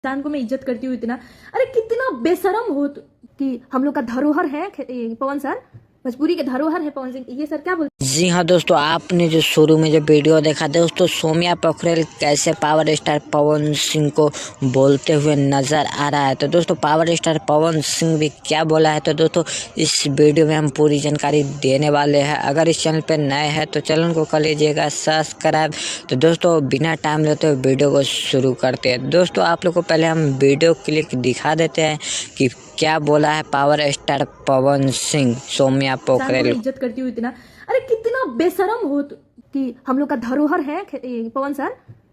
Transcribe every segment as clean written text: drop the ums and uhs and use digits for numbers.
इंसान को मैं इज्जत करती हूँ इतना। अरे कितना बेशरम हो कि हम लोग का धरोहर है पवन सर, भोजपुरी के धरोहर है पवन सिंह। ये सर क्या बोलते? जी हाँ दोस्तों, आपने जो शुरू में जो वीडियो देखा दोस्तों, सौम्या पोखरेल कैसे पावर स्टार पवन सिंह को बोलते हुए नजर आ रहा है। तो दोस्तों पावर स्टार पवन सिंह भी क्या बोला है, तो दोस्तों इस वीडियो में हम पूरी जानकारी देने वाले हैं। अगर इस चैनल पे नए हैं तो चैनल को कर लीजिएगा सब्सक्राइब। तो दोस्तों बिना टाइम लेते हुए वीडियो को शुरू करते हैं। दोस्तों आप लोग को पहले हम वीडियो क्लिक दिखा देते हैं कि क्या बोला है पावर स्टार पवन सिंह सौम्या पोखरेल। इज्जत करती हूँ इतना। अरे कितना बेशरम हो कि हम लोग का धरोहर है पवन सर,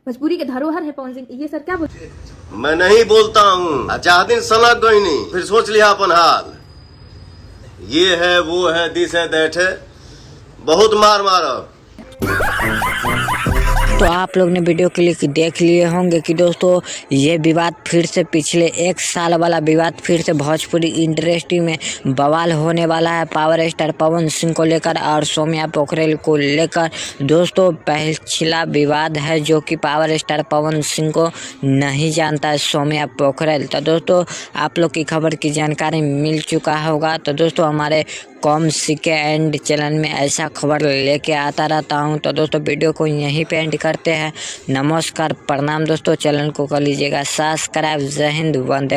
भोजपुरी के धरोहर है पवन सिंह। ये सर क्या बोलते? मैं नहीं बोलता हूँ, चाह दिन सलग गई नहीं, फिर सोच लिया अपन हाल। ये है वो है दिस है दैट है, बहुत मार मारो। तो आप लोग ने वीडियो क्लिक देख लिए होंगे कि दोस्तों ये विवाद फिर से पिछले 1 साल वाला विवाद फिर से भोजपुरी इंडस्ट्री में बवाल होने वाला है पावर स्टार पवन सिंह को लेकर और सौम्या पोखरेल को लेकर। दोस्तों पिछला विवाद है जो कि पावर स्टार पवन सिंह को नहीं जानता है सौम्या पोखरेल। तो दोस्तों आप लोग की खबर की जानकारी मिल चुका होगा। तो दोस्तों हमारे कॉम सीके एंड चैनल में ऐसा खबर लेके आता रहता हूं। तो दोस्तों वीडियो को यहीं पे एंड करते हैं। नमस्कार, प्रणाम दोस्तों। चैनल को कर लीजिएगा सब्सक्राइब। जय हिंद, वंदे।